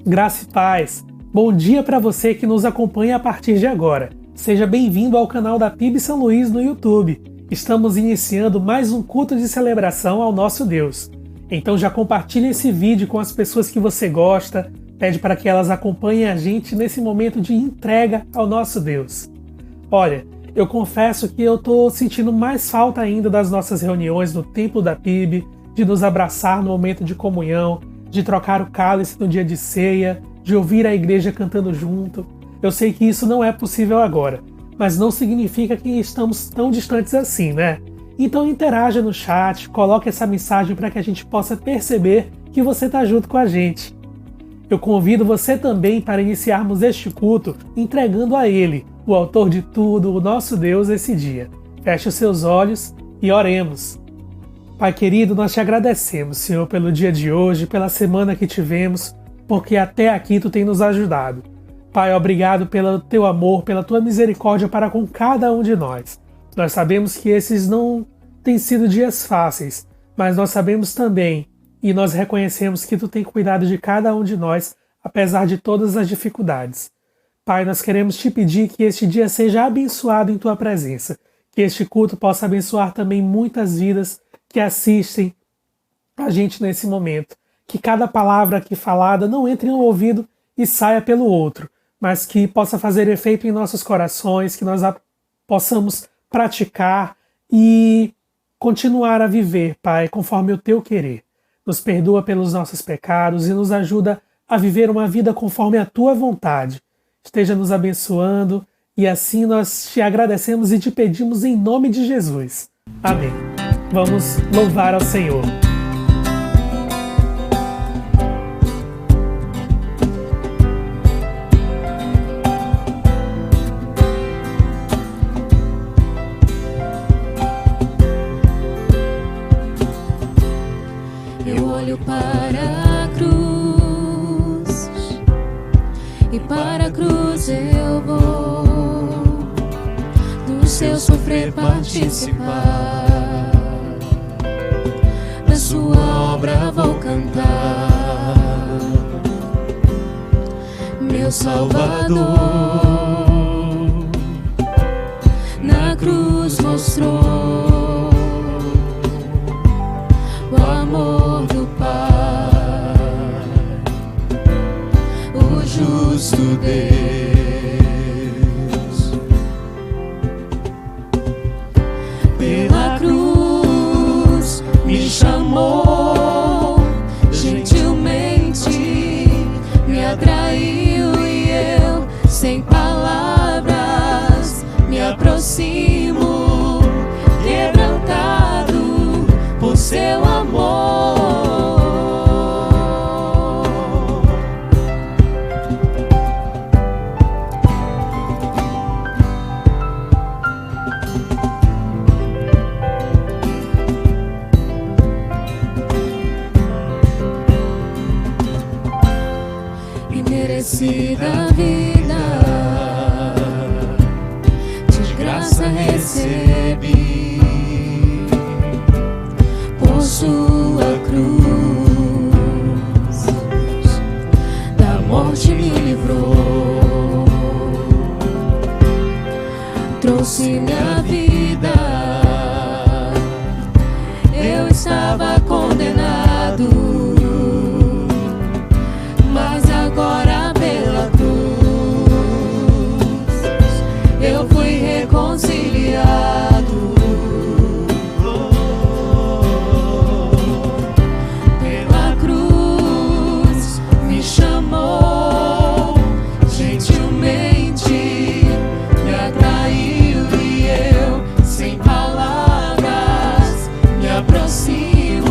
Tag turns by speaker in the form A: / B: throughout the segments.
A: Graça e paz. Bom dia para você que nos acompanha a partir de agora. Seja bem-vindo ao canal da PIB São Luís no YouTube. Estamos iniciando mais um culto de celebração ao nosso Deus. Então já compartilhe esse vídeo com as pessoas que você gosta, pede para que elas acompanhem a gente nesse momento de entrega ao nosso Deus. Olha, eu confesso que eu estou sentindo mais falta ainda das nossas reuniões no templo da PIB, de nos abraçar no momento de comunhão, de trocar o cálice no dia de ceia, de ouvir a igreja cantando junto. Eu sei que isso não é possível agora, mas não significa que estamos tão distantes assim, né? Então interaja no chat, coloque essa mensagem para que a gente possa perceber que você está junto com a gente. Eu convido você também para iniciarmos este culto entregando a Ele, o autor de tudo, o nosso Deus, esse dia. Feche os seus olhos e oremos. Pai querido, nós te agradecemos, Senhor, pelo dia de hoje, pela semana que tivemos, porque até aqui Tu tem nos ajudado. Pai, obrigado pelo Teu amor, pela Tua misericórdia para com cada um de nós. Nós sabemos que esses não têm sido dias fáceis, mas nós sabemos também e nós reconhecemos que Tu tem cuidado de cada um de nós, apesar de todas as dificuldades. Pai, nós queremos Te pedir que este dia seja abençoado em Tua presença, que este culto possa abençoar também muitas vidas que assistem a gente nesse momento. Que cada palavra aqui falada não entre em um ouvido e saia pelo outro, mas que possa fazer efeito em nossos corações, que nós possamos praticar e continuar a viver, Pai, conforme o Teu querer. Nos perdoa pelos nossos pecados e nos ajuda a viver uma vida conforme a Tua vontade. Esteja nos abençoando e assim nós Te agradecemos e Te pedimos em nome de Jesus. Amém. Vamos louvar ao Senhor.
B: Eu olho para a cruz e para a cruz eu vou do seu sofrer participar. Sua obra vou cantar, meu Salvador na cruz mostrou o amor do Pai, o justo Deus. Pela cruz me chamou, gentilmente me atraiu e eu, sem palavras, me aproximo, quebrantado por seu amor. Imerecida vida, de graça recebi, por sua cruz, da morte me livrou, trouxe minha vida, eu estava condenado, mas agora pela cruz eu fui reconciliado. Pela cruz me chamou, gentilmente me atraiu e eu, sem palavras, me aproximo,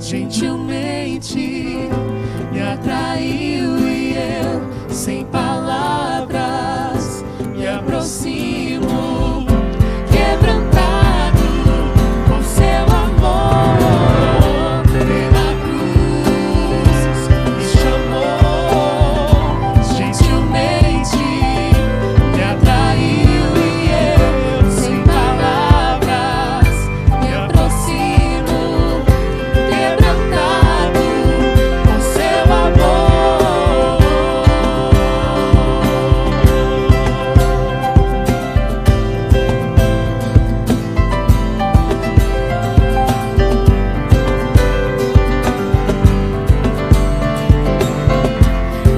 B: gentilmente me atraiu e eu, sem palavras, me aproximo, quebrantado por seu amor. Pela cruz me chamou, gentilmente me atraiu e eu, sem palavras, me aproximo, quebrantado por seu amor.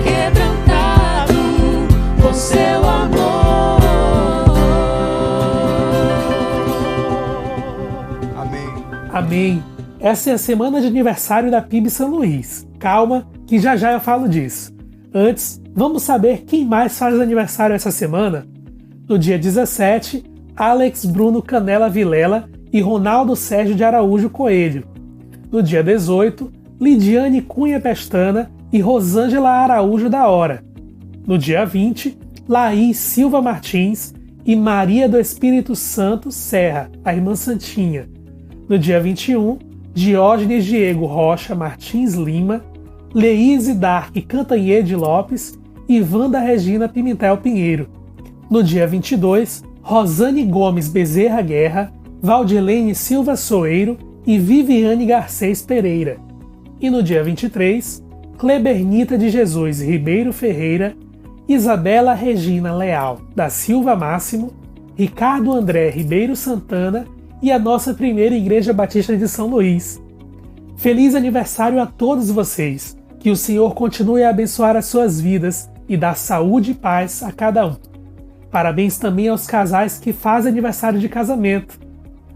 B: Quebrantado por seu amor.
C: Amém.
A: Amém. Essa é a semana de aniversário da PIB São Luís. Calma, que já já eu falo disso. Antes, vamos saber quem mais faz aniversário essa semana? No dia 17, Alex Bruno Canela Vilela e Ronaldo Sérgio de Araújo Coelho. No dia 18, Lidiane Cunha Pestana e Rosângela Araújo da Hora. No dia 20, Laís Silva Martins e Maria do Espírito Santo Serra, a irmã Santinha. No dia 21, Diógenes Diego Rocha Martins Lima, Leíse Dark Cantanhede Lopes e Wanda Regina Pimentel Pinheiro. No dia 22, Rosane Gomes Bezerra Guerra, Valdilene Silva Soeiro e Viviane Garcês Pereira. E no dia 23, Clebernita de Jesus Ribeiro Ferreira, Isabela Regina Leal da Silva Máximo, Ricardo André Ribeiro Santana e a nossa primeira Igreja Batista de São Luís. Feliz aniversário a todos vocês! Que o Senhor continue a abençoar as suas vidas e dar saúde e paz a cada um. Parabéns também aos casais que fazem aniversário de casamento.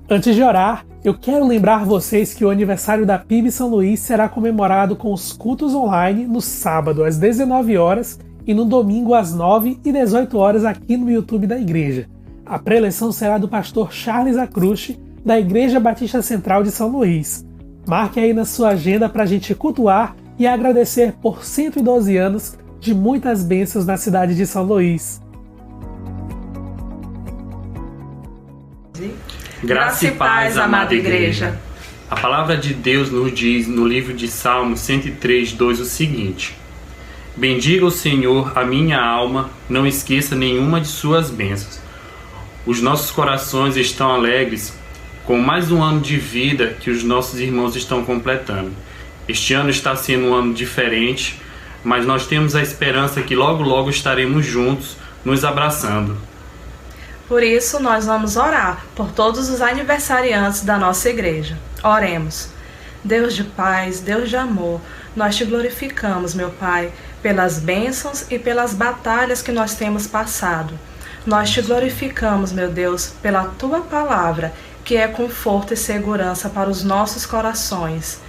A: Antes de orar, eu quero lembrar vocês que o aniversário da PIB São Luís será comemorado com os cultos online no sábado às 19 horas e no domingo às 9 e 18 horas aqui no YouTube da igreja. A preleção será do pastor Charles Acruste, da Igreja Batista Central de São Luís. Marque aí na sua agenda para a gente cultuar e agradecer por 112 anos de muitas bênçãos na cidade de São Luís.
D: Graça e paz, amada igreja. A palavra de Deus nos diz no livro de Salmos 103:2 o seguinte: bendiga o Senhor a minha alma, não esqueça nenhuma de suas bênçãos. Os nossos corações estão alegres com mais um ano de vida que os nossos irmãos estão completando. Este ano está sendo um ano diferente, mas nós temos a esperança que logo logo estaremos juntos, nos abraçando.
E: Por isso, nós vamos orar por todos os aniversariantes da nossa igreja. Oremos. Deus de paz, Deus de amor, nós te glorificamos, meu Pai, pelas bênçãos e pelas batalhas que nós temos passado. Nós te glorificamos, meu Deus, pela tua palavra, que é conforto e segurança para os nossos corações.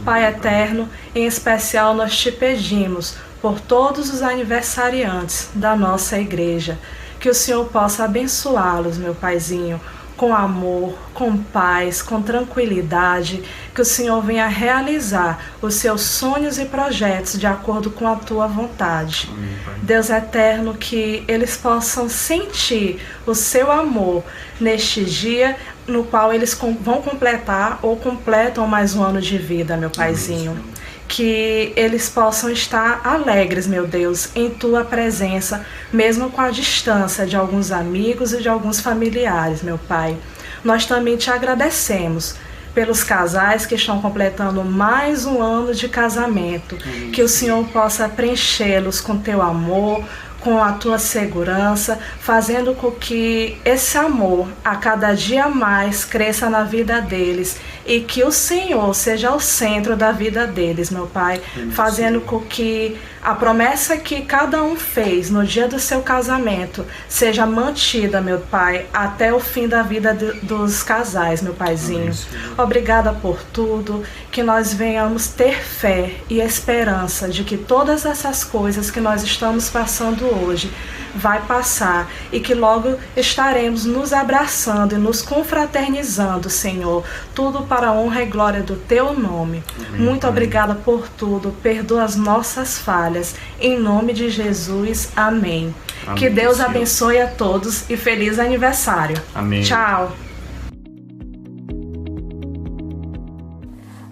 E: Pai eterno, em especial nós te pedimos por todos os aniversariantes da nossa igreja, que o Senhor possa abençoá-los, meu Paizinho, com amor, com paz, com tranquilidade, que o Senhor venha realizar os seus sonhos e projetos de acordo com a tua vontade.
D: Amém, Pai.
E: Deus eterno, que eles possam sentir o seu amor neste dia no qual eles vão completar ou completam mais um ano de vida, meu Paizinho.
D: Amém.
E: Que eles possam estar alegres, meu Deus, em tua presença, mesmo com a distância de alguns amigos e de alguns familiares, meu Pai. Nós também te agradecemos pelos casais que estão completando mais um ano de casamento. Que o Senhor possa preenchê-los com teu amor, com a tua segurança, fazendo com que esse amor a cada dia mais cresça na vida deles e que o Senhor seja o centro da vida deles, meu Pai, fazendo com que a promessa que cada um fez no dia do seu casamento seja mantida, meu Pai, até o fim da vida dos casais, meu Paizinho. Obrigada por tudo, que nós venhamos ter fé e esperança de que todas essas coisas que nós estamos passando hoje vai passar e que logo estaremos nos abraçando e nos confraternizando, Senhor. Tudo para a honra e glória do Teu nome.
D: Amém.
E: Muito obrigada por tudo. Perdoa as nossas falhas. Em nome de Jesus. Amém.
D: Amém,
E: Que Deus
D: Senhor.
E: abençoe a todos e feliz aniversário.
D: Amém.
E: Tchau.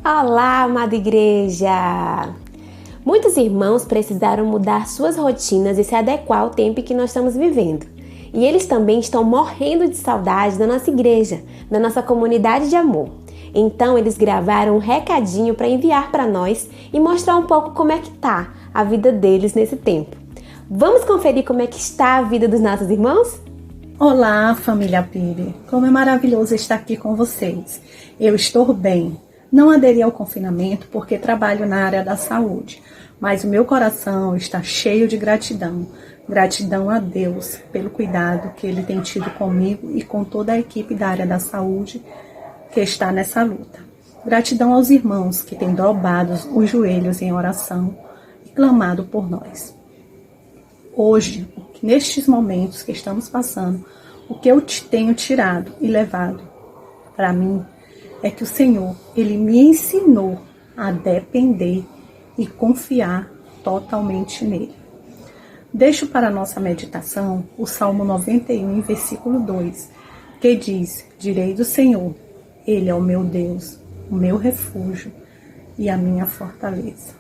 C: Olá, amada igreja! Muitos irmãos precisaram mudar suas rotinas e se adequar ao tempo que nós estamos vivendo. E eles também estão morrendo de saudade da nossa igreja, da nossa comunidade de amor. Então eles gravaram um recadinho para enviar para nós e mostrar um pouco como é que tá a vida deles nesse tempo. Vamos conferir como é que está a vida dos nossos irmãos?
F: Olá, família PIB! Como é maravilhoso estar aqui com vocês. Eu estou bem. Não aderi ao confinamento porque trabalho na área da saúde, mas o meu coração está cheio de gratidão. Gratidão a Deus pelo cuidado que Ele tem tido comigo e com toda a equipe da área da saúde que está nessa luta. Gratidão aos irmãos que têm dobrado os joelhos em oração e clamado por nós. Hoje, nestes momentos que estamos passando, o que eu tenho tirado e levado para mim é que o Senhor, Ele me ensinou a depender e confiar totalmente nele. Deixo para a nossa meditação o Salmo 91, versículo 2, que diz: direi do Senhor, Ele é o meu Deus, o meu refúgio e a minha fortaleza.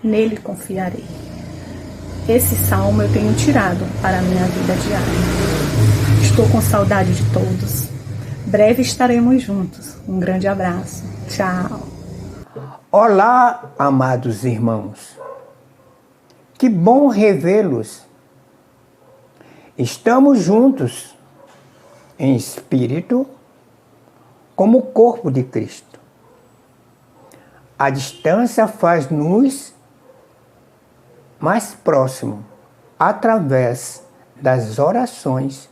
F: Nele confiarei. Esse salmo eu tenho tirado para a minha vida diária. Estou com saudade de todos. Breve estaremos juntos. Um grande abraço. Tchau.
G: Olá, amados irmãos. Que bom revê-los. Estamos juntos em espírito como o corpo de Cristo. A distância faz-nos mais próximos através das orações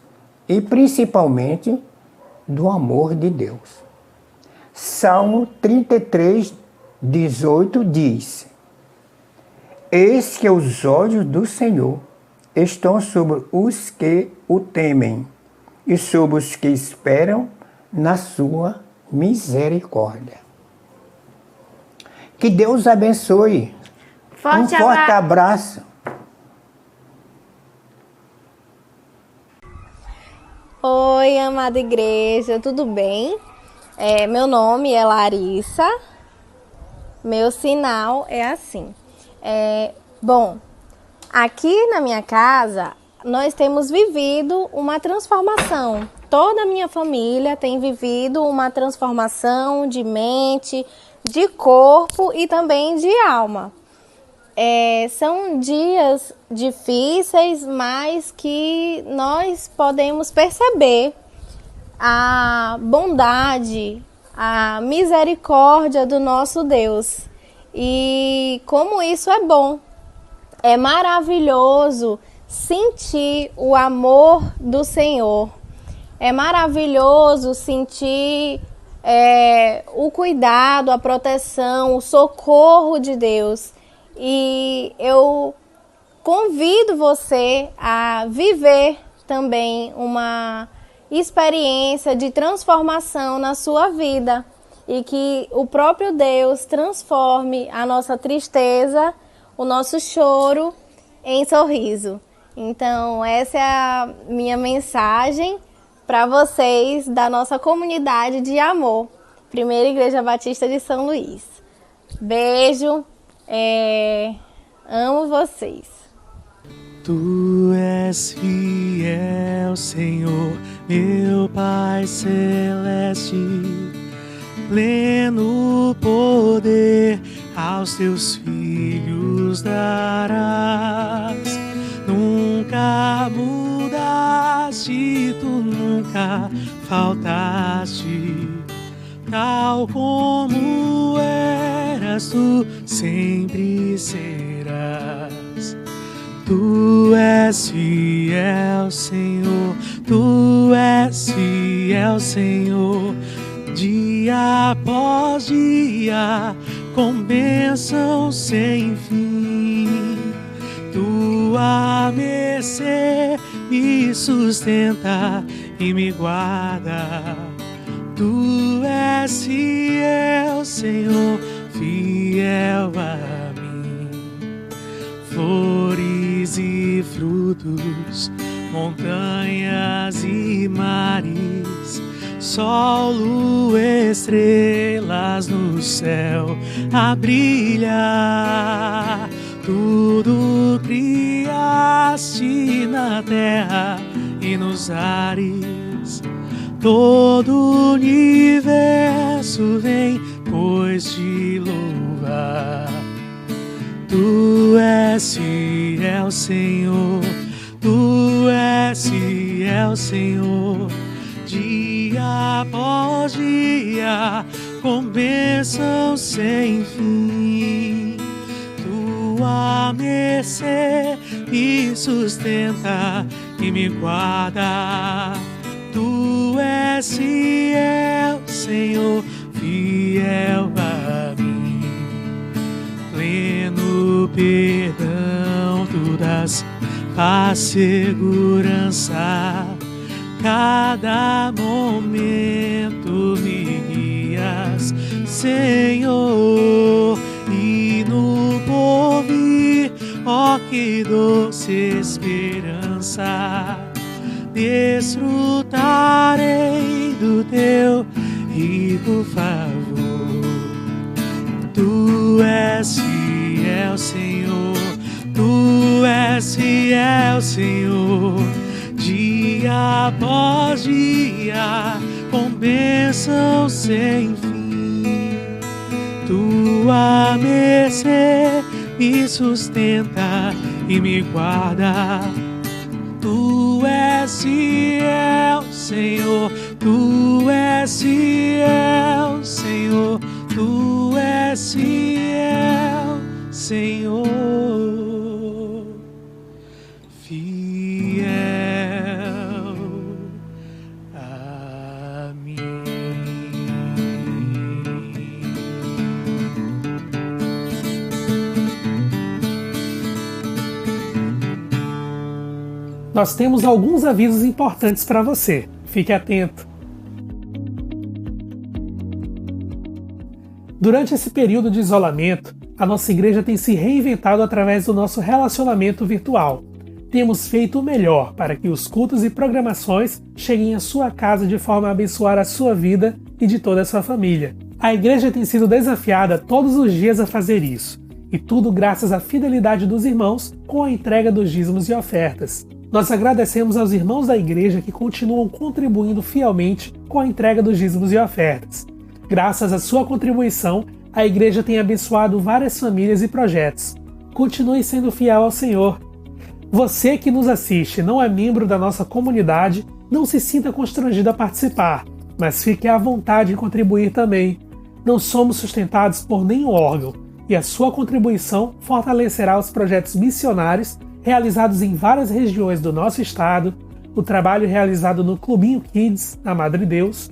G: e principalmente do amor de Deus. Salmo 33, 18 diz: eis que os olhos do Senhor estão sobre os que o temem e sobre os que esperam na sua misericórdia. Que Deus abençoe. Um forte abraço.
C: Oi, amada igreja, tudo bem? Meu nome é Larissa, meu sinal é assim. Bom, aqui na minha casa nós temos vivido uma transformação. Toda a minha família tem vivido uma transformação de mente, de corpo e também de alma. São dias difíceis, mas que nós podemos perceber a bondade, a misericórdia do nosso Deus. E como isso é bom, é maravilhoso sentir o amor do Senhor. É maravilhoso sentir o cuidado, a proteção, o socorro de Deus. E eu convido você a viver também uma experiência de transformação na sua vida e que o próprio Deus transforme a nossa tristeza, o nosso choro em sorriso. Então, essa é a minha mensagem para vocês da nossa comunidade de amor, Primeira Igreja Batista de São Luís. Beijo! Amo vocês.
H: Tu és fiel, Senhor, meu Pai celeste, pleno poder aos teus filhos darás. Nunca mudaste, tu nunca faltaste, tal como eras, tu sempre serás. Tu és fiel, Senhor, tu és fiel, Senhor, dia após dia, com bênção sem fim. Tu Tua mercê me sustenta e me guarda. Tu és fiel, Senhor, fiel a mim. Flores e frutos, montanhas e mares, sol, lua, estrelas no céu a brilhar. Tudo criaste na terra e nos ares. Todo o universo vem, pois te louvar. Tu és fiel, Senhor, Tu és fiel, Senhor, dia após dia, com bênção sem fim. Tua mercê me sustenta e me guarda. Tu és fiel, Senhor, fiel a mim. Pleno perdão, Tu dás paz, segurança. Cada momento me guias, Senhor, e no porvir, ó que doce esperança, desfrutarei do Teu rico favor. Tu és fiel, Senhor, Tu és fiel, Senhor, dia após dia, com bênção sem fim. Tua mercê me sustenta e me guarda. Tu és fiel, Senhor, Tu és fiel, Senhor, Tu és fiel, Senhor, fiel a mim.
A: Nós temos alguns avisos importantes para você. Fique atento. Durante esse período de isolamento, a nossa igreja tem se reinventado através do nosso relacionamento virtual. Temos feito o melhor para que os cultos e programações cheguem à sua casa de forma a abençoar a sua vida e de toda a sua família. A igreja tem sido desafiada todos os dias a fazer isso, e tudo graças à fidelidade dos irmãos com a entrega dos dízimos e ofertas. Nós agradecemos aos irmãos da igreja que continuam contribuindo fielmente com a entrega dos dízimos e ofertas. Graças à sua contribuição, a igreja tem abençoado várias famílias e projetos. Continue sendo fiel ao Senhor. Você que nos assiste não é membro da nossa comunidade, não se sinta constrangido a participar, mas fique à vontade em contribuir também. Não somos sustentados por nenhum órgão, e a sua contribuição fortalecerá os projetos missionários realizados em várias regiões do nosso estado, o trabalho realizado no Clubinho Kids, na Madre Deus,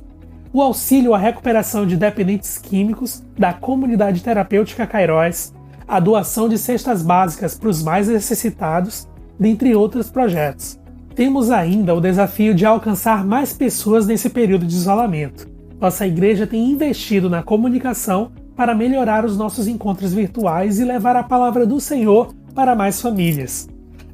A: o auxílio à recuperação de dependentes químicos da Comunidade Terapêutica Cairóis, a doação de cestas básicas para os mais necessitados, dentre outros projetos. Temos ainda o desafio de alcançar mais pessoas nesse período de isolamento. Nossa igreja tem investido na comunicação para melhorar os nossos encontros virtuais e levar a palavra do Senhor para mais famílias.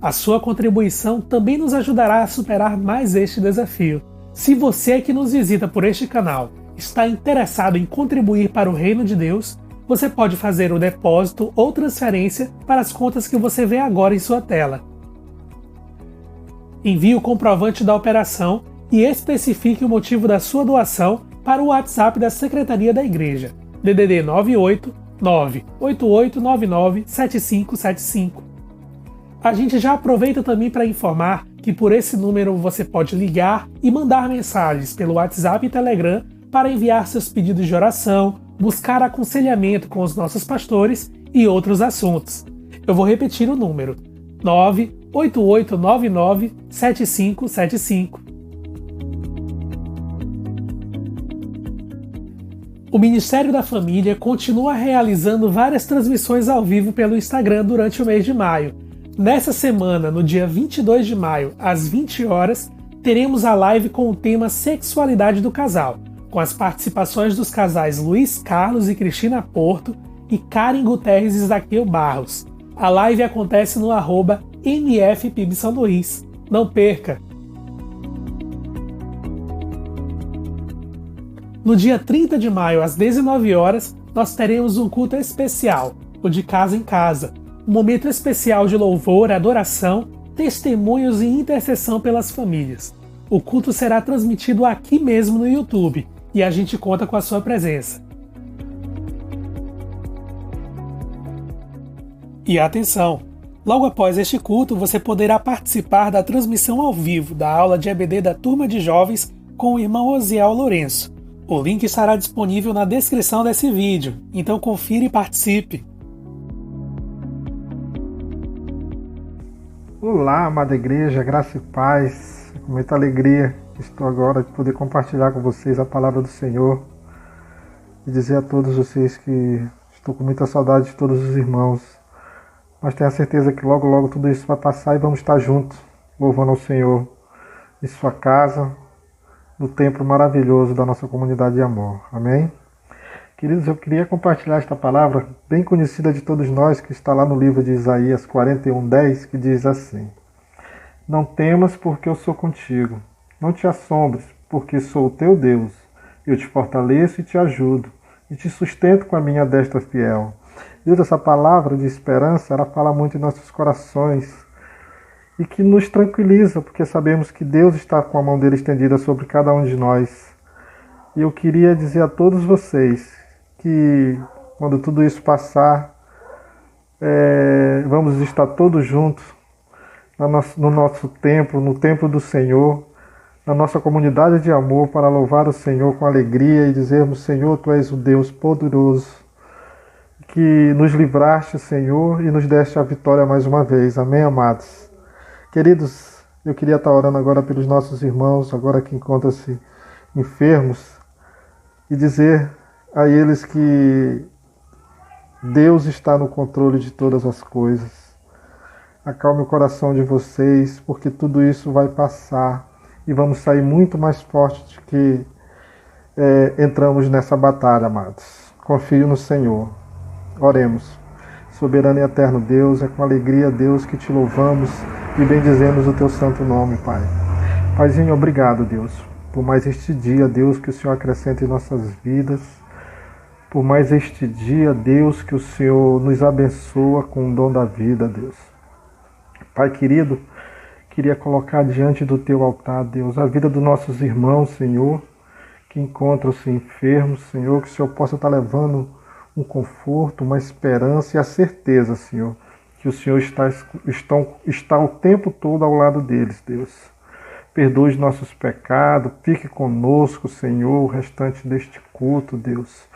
A: A sua contribuição também nos ajudará a superar mais este desafio. Se você que nos visita por este canal está interessado em contribuir para o Reino de Deus, você pode fazer o depósito ou transferência para as contas que você vê agora em sua tela. Envie o comprovante da operação e especifique o motivo da sua doação para o WhatsApp da Secretaria da Igreja, DDD 98 98899 7575. A gente já aproveita também para informar que por esse número você pode ligar e mandar mensagens pelo WhatsApp e Telegram para enviar seus pedidos de oração, buscar aconselhamento com os nossos pastores e outros assuntos. Eu vou repetir o número: 98899 7575. O Ministério da Família continua realizando várias transmissões ao vivo pelo Instagram durante o mês de maio. Nessa semana, no dia 22 de maio, às 20 horas, teremos a live com o tema Sexualidade do Casal, com as participações dos casais Luiz Carlos e Cristina Porto e Karen Guterres e Zaqueu Barros. A live acontece no @mfpibsanluiz. Não perca! No dia 30 de maio, às 19 horas, nós teremos um culto especial, o de Casa em Casa, um momento especial de louvor, adoração, testemunhos e intercessão pelas famílias. O culto será transmitido aqui mesmo no YouTube e a gente conta com a sua presença. E atenção! Logo após este culto, você poderá participar da transmissão ao vivo da aula de EBD da Turma de Jovens com o irmão Osiel Lourenço. O link estará disponível na descrição desse vídeo, então confira e participe!
I: Olá, amada igreja, graça e paz. Com muita alegria estou agora de poder compartilhar com vocês a palavra do Senhor e dizer a todos vocês que estou com muita saudade de todos os irmãos, mas tenho a certeza que logo, logo tudo isso vai passar e vamos estar juntos, louvando ao Senhor em sua casa, no templo maravilhoso da nossa comunidade de amor. Amém? Queridos, eu queria compartilhar esta palavra bem conhecida de todos nós, que está lá no livro de Isaías 41:10, que diz assim: Não temas, porque eu sou contigo. Não te assombres, porque sou o teu Deus. Eu te fortaleço e te ajudo, e te sustento com a minha destra fiel. Deus, essa palavra de esperança, ela fala muito em nossos corações, e que nos tranquiliza, porque sabemos que Deus está com a mão dele estendida sobre cada um de nós. E eu queria dizer a todos vocês que quando tudo isso passar, vamos estar todos juntos no nosso templo, no templo do Senhor, na nossa comunidade de amor, para louvar o Senhor com alegria e dizermos: Senhor, Tu és o Deus poderoso, que nos livraste, Senhor, e nos deste a vitória mais uma vez. Amém, amados? Queridos, eu queria estar orando agora pelos nossos irmãos, agora que encontram-se enfermos, e dizer a eles que Deus está no controle de todas as coisas. Acalme o coração de vocês, porque tudo isso vai passar e vamos sair muito mais fortes do que entramos nessa batalha, amados. Confio no Senhor. Oremos. Soberano e eterno Deus, é com alegria, Deus, que te louvamos e bendizemos o teu santo nome, Pai. Paizinho, obrigado, Deus, por mais este dia, Deus, que o Senhor acrescenta em nossas vidas, por mais este dia, Deus, que o Senhor nos abençoa com o dom da vida, Deus. Pai querido, queria colocar diante do teu altar, Deus, a vida dos nossos irmãos, Senhor, que encontram-se enfermos, Senhor, que o Senhor possa estar levando um conforto, uma esperança e a certeza, Senhor, que o Senhor está o tempo todo ao lado deles, Deus. Perdoe os nossos pecados, fique conosco, Senhor, o restante deste culto, Deus.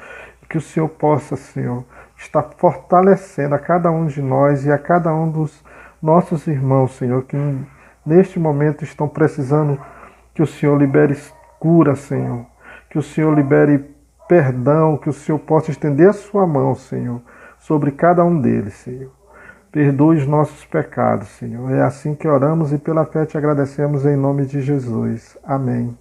I: Que o Senhor possa, Senhor, estar fortalecendo a cada um de nós e a cada um dos nossos irmãos, Senhor, que neste momento estão precisando que o Senhor libere cura, Senhor, que o Senhor libere perdão, que o Senhor possa estender a sua mão, Senhor, sobre cada um deles, Senhor. Perdoe os nossos pecados, Senhor. É assim que oramos e pela fé te agradecemos em nome de Jesus. Amém.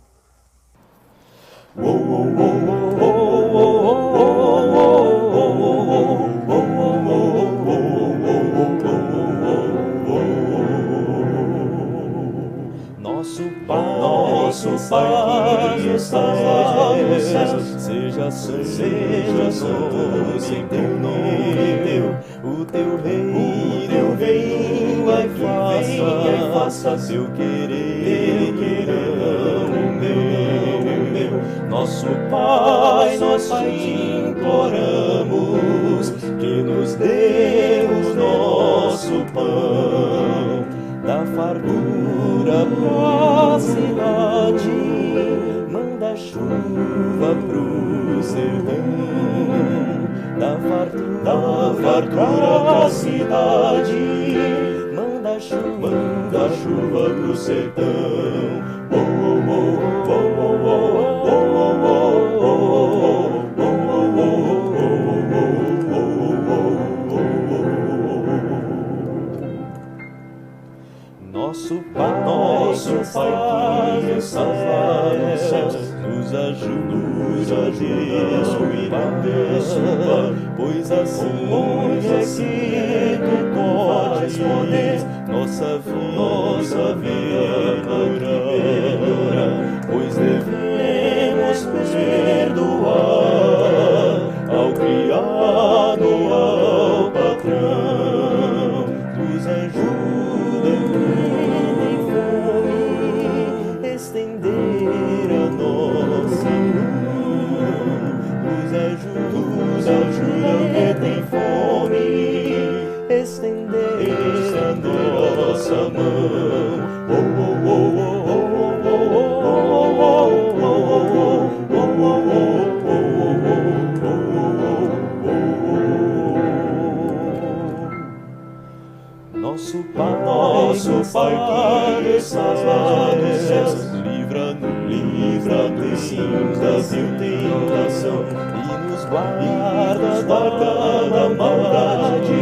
B: Nosso Pai que estás nos céus, seja santo em teu nome, o teu reino venha e faça seu querer, meu. Nosso Pai, nós te imploramos, que nos dê o nosso pão, da fartura pra cidade, manda chuva pro sertão. Da fartura pra cidade, manda chuva pro sertão. nosso Pai que estás nos céus, nos ajude a descuidar, pois assim é que tu podes poder nossa vida melhorar, pois devemos perdoar ao criado, ao patrão, nos ajuda em fome, estender a nossa mão, nos ajuda que tem fome, estender a nossa mão. Oh, oh, oh, oh, oh, Nosso Pai que estás nos céus, livra-nos da tentação e nos guarda da maldade,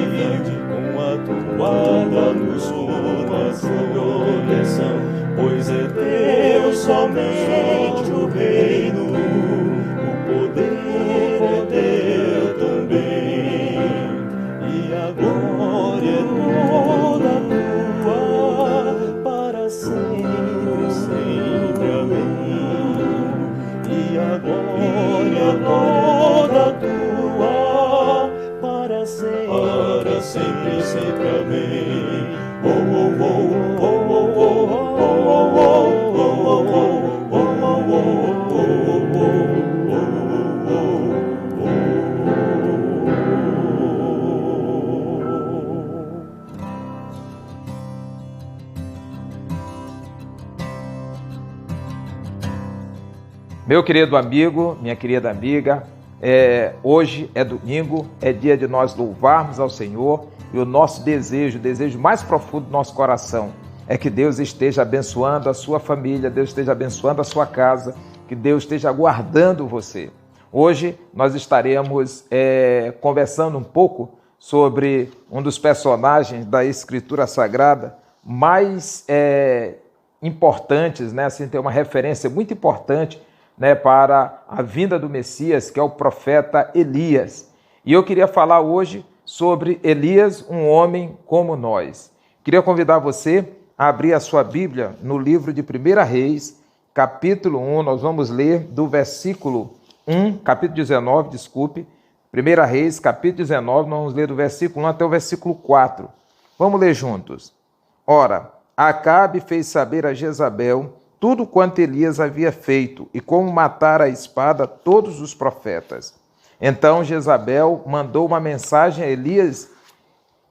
B: com a tua guarda nos proteção, pois é teu somente o reino, o poder também, e a glória toda tua, para sempre, sempre, amém. E a glória toda tua, para sempre, sempre, amém. Oh, oh, oh, oh, oh, oh, oh, oh,
J: Meu querido amigo, minha querida amiga, hoje é domingo, é dia de nós louvarmos ao Senhor, e o nosso desejo, o desejo mais profundo do nosso coração é que Deus esteja abençoando a sua família, Deus esteja abençoando a sua casa, que Deus esteja guardando você. Hoje nós estaremos conversando um pouco sobre um dos personagens da Escritura Sagrada mais importantes, né? Assim, tem uma referência muito importante, né, para a vinda do Messias, que é o profeta Elias. E eu queria falar hoje sobre Elias, um homem como nós. Queria convidar você a abrir a sua Bíblia no livro de 1 Reis, capítulo 1, nós vamos ler do versículo 1, capítulo 19, desculpe, 1 Reis, capítulo 19, nós vamos ler do versículo 1 até o versículo 4. Vamos ler juntos. Ora, Acabe fez saber a Jezabel tudo quanto Elias havia feito e como matar à espada todos os profetas. Então Jezabel mandou uma mensagem a Elias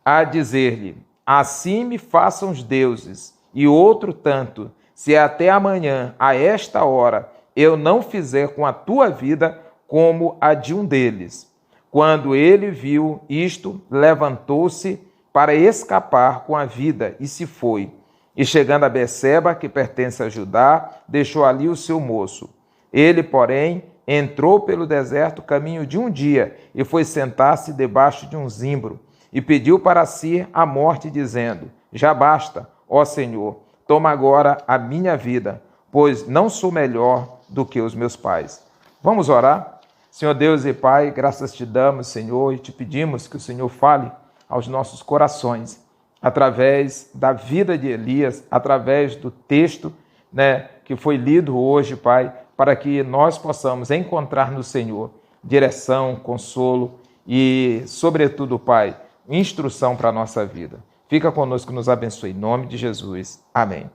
J: a dizer-lhe: assim me façam os deuses, e outro tanto, se até amanhã, a esta hora, eu não fizer com a tua vida como a de um deles. Quando ele viu isto, levantou-se para escapar com a vida e se foi. E chegando a Beceba, que pertence a Judá, deixou ali o seu moço. Ele, porém, entrou pelo deserto caminho de um dia e foi sentar-se debaixo de um zimbro e pediu para si a morte, dizendo: já basta, ó Senhor, toma agora a minha vida, pois não sou melhor do que os meus pais. Vamos orar? Senhor Deus e Pai, graças te damos, Senhor, e te pedimos que o Senhor fale aos nossos corações, através da vida de Elias, através do texto, né, que foi lido hoje, Pai, para que nós possamos encontrar no Senhor direção, consolo e, sobretudo, Pai, instrução para a nossa vida. Fica conosco, nos abençoe, em nome de Jesus. Amém.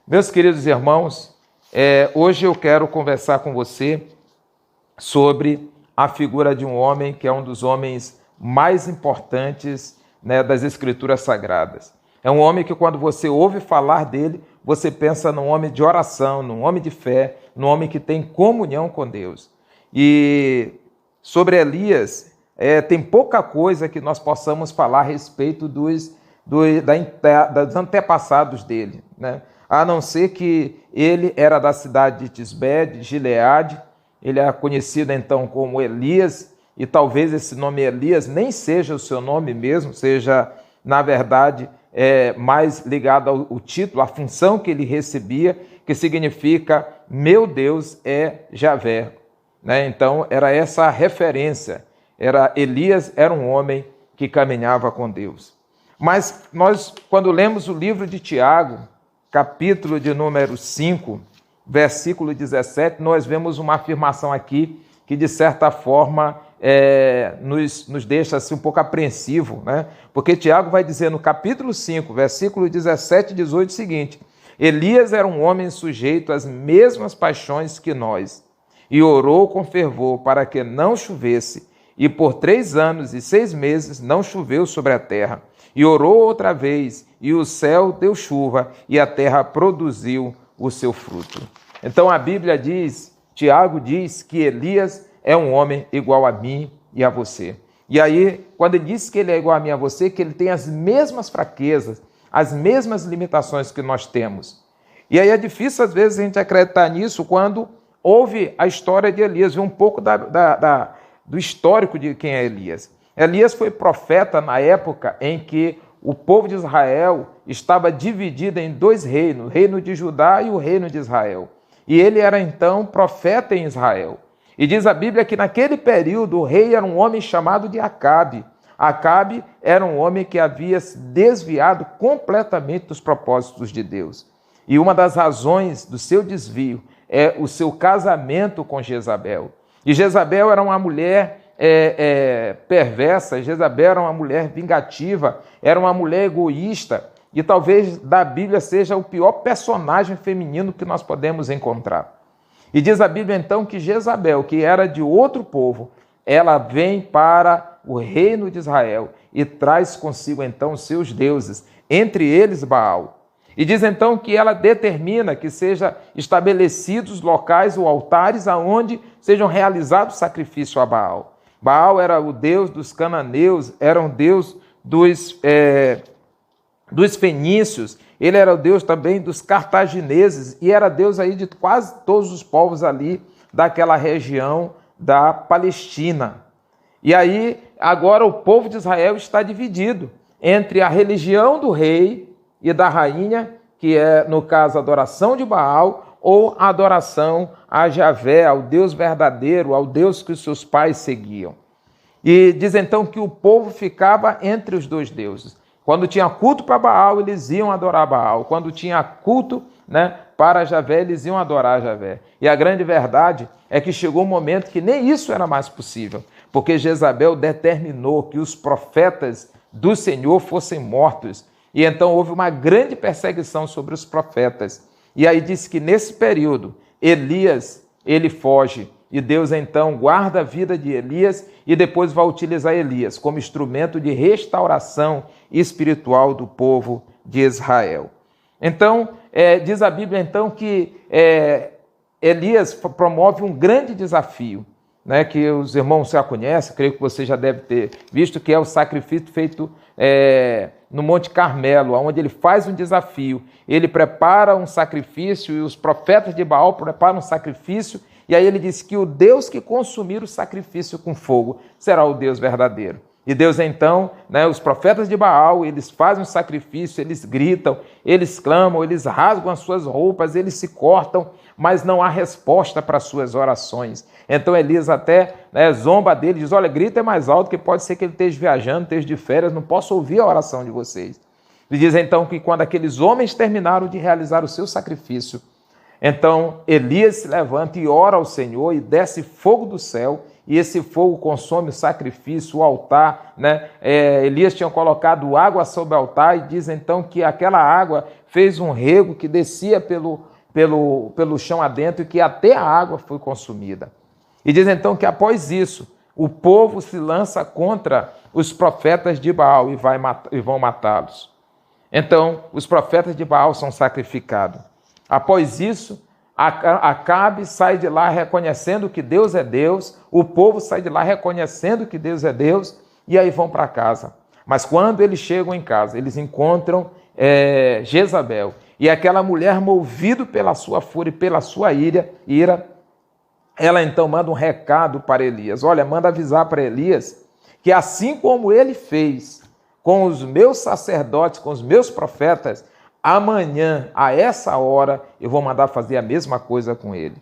J: Meus queridos irmãos, hoje eu quero conversar com você sobre a figura de um homem que é um dos homens mais importantes, né, das Escrituras Sagradas. É um homem que, quando você ouve falar dele, você pensa num homem de oração, num homem de fé, num homem que tem comunhão com Deus. E sobre Elias, tem pouca coisa que nós possamos falar a respeito dos antepassados dele, né? A não ser que ele era da cidade de Tisbé, de Gileade. Ele é conhecido então como Elias, e talvez esse nome Elias nem seja o seu nome mesmo, seja, na verdade, mais ligada ao título, à função que ele recebia, que significa meu Deus é Javé. Né? Então era essa a referência. Elias era um homem que caminhava com Deus. Mas nós, quando lemos o livro de Tiago, capítulo de número 5, versículo 17, nós vemos uma afirmação aqui que, de certa forma, nos deixa assim, um pouco apreensivo, né? Porque Tiago vai dizer no capítulo 5, versículo 17 e 18 o seguinte: Elias era um homem sujeito às mesmas paixões que nós, e orou com fervor para que não chovesse, e por 3 anos e 6 meses não choveu sobre a terra. E orou outra vez, e o céu deu chuva, e a terra produziu o seu fruto. Então a Bíblia diz, Tiago diz que Elias é um homem igual a mim e a você. E aí, quando ele diz que ele é igual a mim e a você, que ele tem as mesmas fraquezas, as mesmas limitações que nós temos. E aí é difícil, às vezes, a gente acreditar nisso quando ouve a história de Elias, vê um pouco do histórico de quem é Elias. Elias foi profeta na época em que o povo de Israel estava dividido em 2 reinos, o reino de Judá e o reino de Israel. E ele era então profeta em Israel. E diz a Bíblia que naquele período o rei era um homem chamado de Acabe. Acabe era um homem que havia se desviado completamente dos propósitos de Deus. E uma das razões do seu desvio é o seu casamento com Jezabel. E Jezabel era uma mulher perversa, Jezabel era uma mulher vingativa, era uma mulher egoísta, e talvez da Bíblia seja o pior personagem feminino que nós podemos encontrar. E diz a Bíblia então que Jezabel, que era de outro povo, ela vem para o reino de Israel e traz consigo então os seus deuses, entre eles Baal. E diz então que ela determina que sejam estabelecidos locais ou altares aonde sejam realizados sacrifício a Baal. Baal era o deus dos cananeus, era um deus dos fenícios, ele era o deus também dos cartagineses e era deus aí de quase todos os povos ali daquela região da Palestina. E aí, agora o povo de Israel está dividido entre a religião do rei e da rainha, que é, no caso, a adoração de Baal, ou a adoração a Javé, ao Deus verdadeiro, ao Deus que os seus pais seguiam. E diz então que o povo ficava entre os 2 deuses. Quando tinha culto para Baal, eles iam adorar Baal. Quando tinha culto, para Javé, eles iam adorar Javé. E a grande verdade é que chegou um momento que nem isso era mais possível, porque Jezabel determinou que os profetas do Senhor fossem mortos. E então houve uma grande perseguição sobre os profetas. E aí diz que nesse período, Elias, ele foge. E Deus então guarda a vida de Elias e depois vai utilizar Elias como instrumento de restauração espiritual do povo de Israel. Então, diz a Bíblia então que Elias promove um grande desafio, que os irmãos já conhecem, creio que você já deve ter visto, que é o sacrifício feito no Monte Carmelo, onde ele faz um desafio. Ele prepara um sacrifício e os profetas de Baal preparam um sacrifício. E aí ele diz que o Deus que consumir o sacrifício com fogo será o Deus verdadeiro. E Deus então, os profetas de Baal, eles fazem um sacrifício, eles gritam, eles clamam, eles rasgam as suas roupas, eles se cortam, mas não há resposta para as suas orações. Então Elias até zomba dele, diz, olha, grita mais alto que pode ser que ele esteja viajando, esteja de férias, não posso ouvir a oração de vocês. Ele diz então que quando aqueles homens terminaram de realizar o seu sacrifício, então Elias se levanta e ora ao Senhor e desce fogo do céu e esse fogo consome o sacrifício, o altar. Elias tinha colocado água sobre o altar e diz então que aquela água fez um rego que descia pelo chão adentro e que até a água foi consumida. E diz então que após isso o povo se lança contra os profetas de Baal e vão matá-los. Então os profetas de Baal são sacrificados. Após isso, Acabe sai de lá reconhecendo que Deus é Deus, o povo sai de lá reconhecendo que Deus é Deus, e aí vão para casa. Mas quando eles chegam em casa, eles encontram Jezabel, e aquela mulher, movida pela sua fúria e pela sua ira, ela então manda um recado para Elias. Olha, manda avisar para Elias que assim como ele fez com os meus sacerdotes, com os meus profetas, amanhã, a essa hora, eu vou mandar fazer a mesma coisa com ele.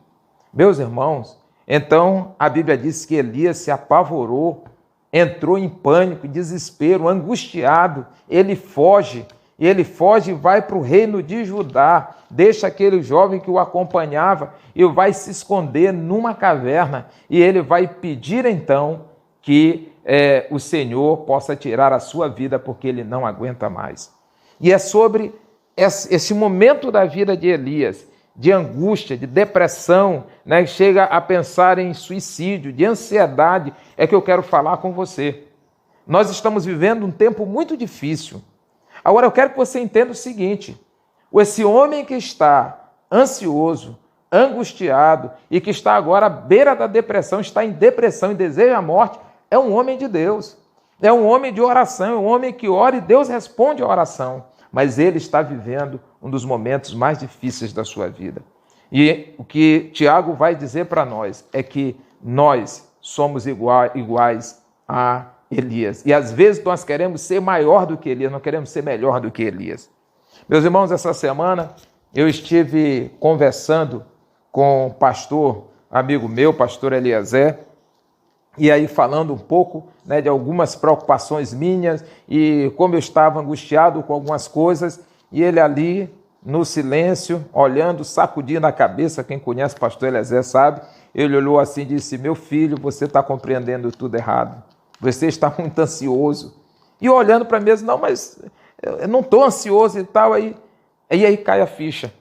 J: Meus irmãos, então a Bíblia diz que Elias se apavorou, entrou em pânico, desespero, angustiado. Ele foge e vai para o reino de Judá, deixa aquele jovem que o acompanhava e vai se esconder numa caverna. E ele vai pedir então que o Senhor possa tirar a sua vida, porque ele não aguenta mais. E é sobre esse momento da vida de Elias, de angústia, de depressão, né, chega a pensar em suicídio, de ansiedade, é que eu quero falar com você. Nós estamos vivendo um tempo muito difícil. Agora eu quero que você entenda o seguinte: esse homem que está ansioso, angustiado e que está agora à beira da depressão, está em depressão e deseja a morte, é um homem de Deus, é um homem de oração, é um homem que ora e Deus responde a oração. Mas ele está vivendo um dos momentos mais difíceis da sua vida. E o que Tiago vai dizer para nós é que nós somos iguais a Elias. E às vezes nós queremos ser maior do que Elias, não queremos ser melhor do que Elias. Meus irmãos, essa semana eu estive conversando com um pastor, amigo meu, pastor Eliezer, e aí falando um pouco, né, de algumas preocupações minhas e como eu estava angustiado com algumas coisas, e ele ali no silêncio, olhando, sacudindo a cabeça. Quem conhece o pastor Eliezer sabe, ele olhou assim e disse: meu filho, você está compreendendo tudo errado, você está muito ansioso. E olhando para mim, não, mas eu não estou ansioso e tal. Aí cai a ficha.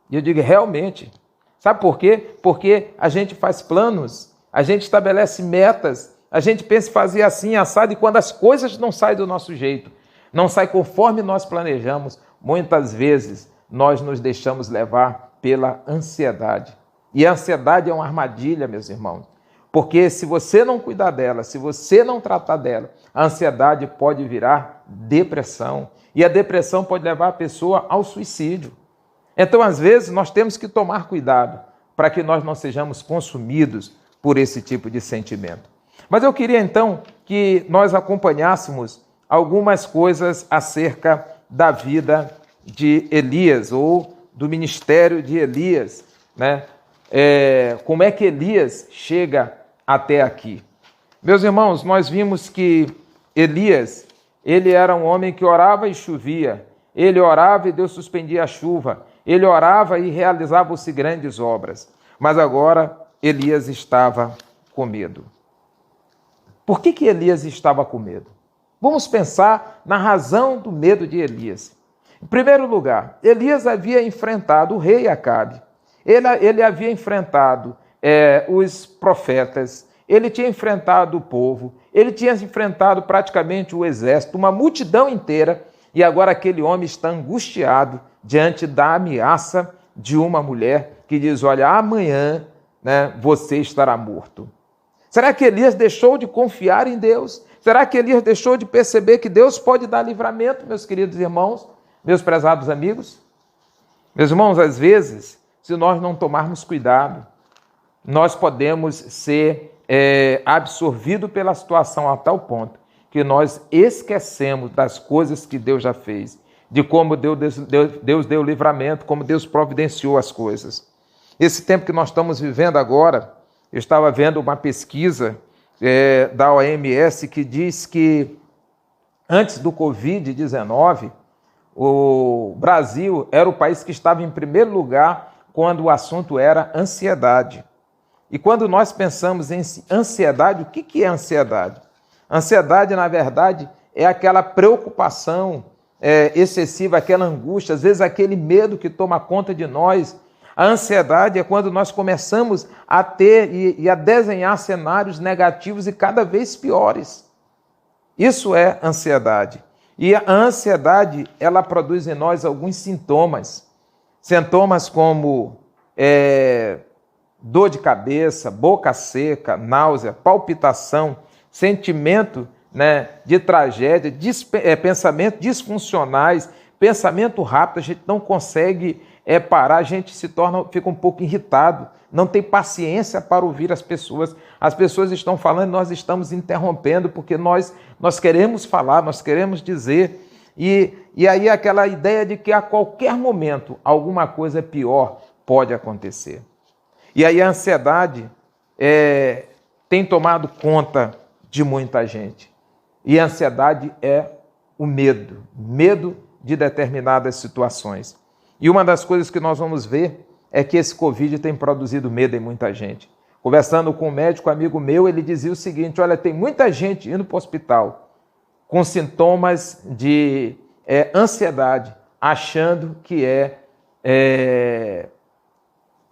J: E eu digo: realmente. Sabe por quê? Porque a gente faz planos, a gente estabelece metas, a gente pensa em fazer assim, assado, e quando as coisas não saem do nosso jeito, não saem conforme nós planejamos, muitas vezes nós nos deixamos levar pela ansiedade. E a ansiedade é uma armadilha, meus irmãos, porque se você não cuidar dela, se você não tratar dela, a ansiedade pode virar depressão, e a depressão pode levar a pessoa ao suicídio. Então, às vezes, nós temos que tomar cuidado para que nós não sejamos consumidos por esse tipo de sentimento. Mas eu queria então que nós acompanhássemos algumas coisas acerca da vida de Elias, ou do ministério de Elias, né? Como é que Elias chega até aqui? Meus irmãos, nós vimos que Elias, ele era um homem que orava e chovia, ele orava e Deus suspendia a chuva, ele orava e realizavam-se grandes obras, mas agora Elias estava com medo. Por que Elias estava com medo? Vamos pensar na razão do medo de Elias. Em primeiro lugar, Elias havia enfrentado o rei Acabe, ele havia enfrentado os profetas, ele tinha enfrentado o povo, ele tinha enfrentado praticamente o exército, uma multidão inteira, e agora aquele homem está angustiado diante da ameaça de uma mulher que diz: olha, amanhã, né, você estará morto. Será que Elias deixou de confiar em Deus? Será que Elias deixou de perceber que Deus pode dar livramento, meus queridos irmãos, meus prezados amigos? Meus irmãos, às vezes, se nós não tomarmos cuidado, nós podemos ser absorvidos pela situação a tal ponto que nós esquecemos das coisas que Deus já fez, de como Deus deu livramento, como Deus providenciou as coisas. Esse tempo que nós estamos vivendo agora, eu estava vendo uma pesquisa da OMS que diz que antes do Covid-19, o Brasil era o país que estava em primeiro lugar quando o assunto era ansiedade. E quando nós pensamos em ansiedade, o que é ansiedade? Ansiedade, na verdade, é aquela preocupação excessiva, aquela angústia, às vezes aquele medo que toma conta de nós. A ansiedade é quando nós começamos a ter e a desenhar cenários negativos e cada vez piores. Isso é ansiedade. E a ansiedade, ela produz em nós alguns sintomas. Sintomas como dor de cabeça, boca seca, náusea, palpitação, sentimento, né, de tragédia, pensamentos disfuncionais, pensamento rápido, a gente não consegue parar, a gente fica um pouco irritado, não tem paciência para ouvir as pessoas. As pessoas estão falando, nós estamos interrompendo, porque nós queremos falar, nós queremos dizer. E aí aquela ideia de que a qualquer momento alguma coisa pior pode acontecer. E aí a ansiedade tem tomado conta de muita gente. E a ansiedade é o medo de determinadas situações. E uma das coisas que nós vamos ver é que esse Covid tem produzido medo em muita gente. Conversando com um médico amigo meu, ele dizia o seguinte: olha, tem muita gente indo para o hospital com sintomas de ansiedade, achando que é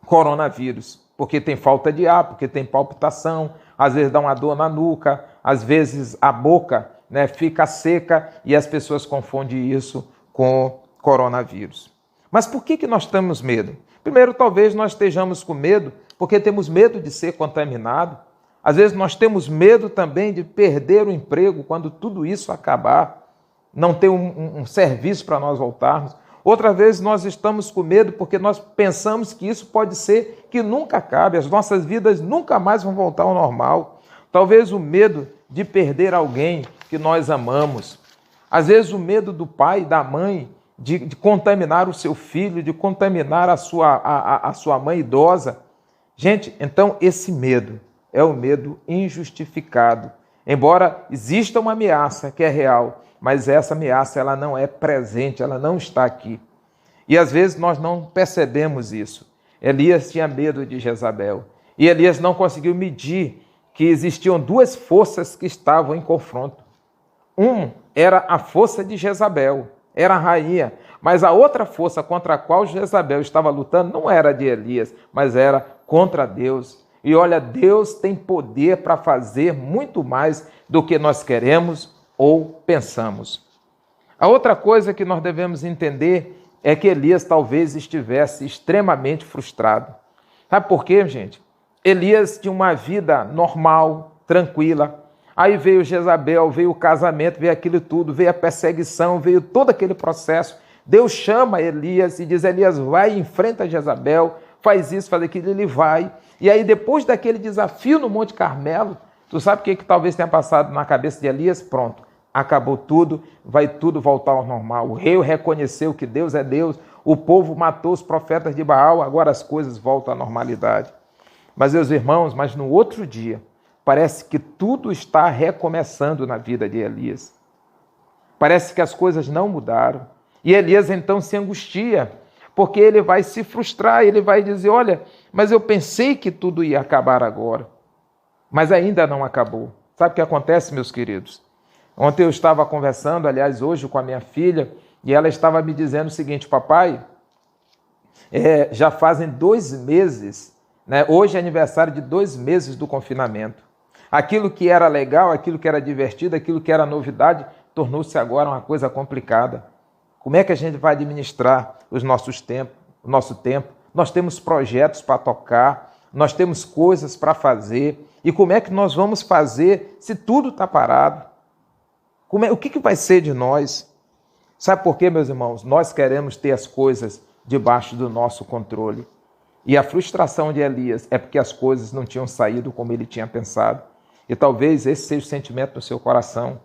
J: coronavírus, porque tem falta de ar, porque tem palpitação, às vezes dá uma dor na nuca, às vezes a boca, né, fica seca e as pessoas confundem isso com coronavírus. Mas por que nós temos medo? Primeiro, talvez nós estejamos com medo porque temos medo de ser contaminado. Às vezes nós temos medo também de perder o emprego quando tudo isso acabar, não ter um serviço para nós voltarmos. Outra vez nós estamos com medo porque nós pensamos que isso pode ser que nunca acabe, as nossas vidas nunca mais vão voltar ao normal. Talvez o medo de perder alguém que nós amamos. Às vezes o medo do pai e da mãe de contaminar o seu filho, de contaminar a sua mãe idosa. Gente, então esse medo é o medo injustificado. Embora exista uma ameaça que é real, mas essa ameaça ela não é presente, ela não está aqui. E às vezes nós não percebemos isso. Elias tinha medo de Jezabel. E Elias não conseguiu medir que existiam duas forças que estavam em confronto. Era a força de Jezabel, era a rainha, mas a outra força contra a qual Jezabel estava lutando não era de Elias, mas era contra Deus. E olha, Deus tem poder para fazer muito mais do que nós queremos ou pensamos. A outra coisa que nós devemos entender é que Elias talvez estivesse extremamente frustrado. Sabe por quê, gente? Elias tinha uma vida normal, tranquila. Aí veio Jezabel, veio o casamento, veio aquilo tudo, veio a perseguição, veio todo aquele processo. Deus chama Elias e diz: Elias, vai e enfrenta Jezabel, faz isso, faz aquilo, ele vai. E aí depois daquele desafio no Monte Carmelo, tu sabe o que talvez tenha passado na cabeça de Elias? Pronto, acabou tudo, vai tudo voltar ao normal. O rei reconheceu que Deus é Deus, o povo matou os profetas de Baal, agora as coisas voltam à normalidade. Mas, meus irmãos, no outro dia, parece que tudo está recomeçando na vida de Elias. Parece que as coisas não mudaram. E Elias então se angustia, porque ele vai se frustrar, ele vai dizer: olha, mas eu pensei que tudo ia acabar agora. Mas ainda não acabou. Sabe o que acontece, meus queridos? Ontem eu estava conversando, aliás, hoje com a minha filha, e ela estava me dizendo o seguinte: papai, já fazem 2 meses, né? Hoje é aniversário de 2 meses do confinamento. Aquilo que era legal, aquilo que era divertido, aquilo que era novidade, tornou-se agora uma coisa complicada. Como é que a gente vai administrar o nosso tempo? Nós temos projetos para tocar, nós temos coisas para fazer. E como é que nós vamos fazer se tudo está parado? O que vai ser de nós? Sabe por quê, meus irmãos? Nós queremos ter as coisas debaixo do nosso controle. E a frustração de Elias é porque as coisas não tinham saído como ele tinha pensado. E talvez esse seja o sentimento do seu coração.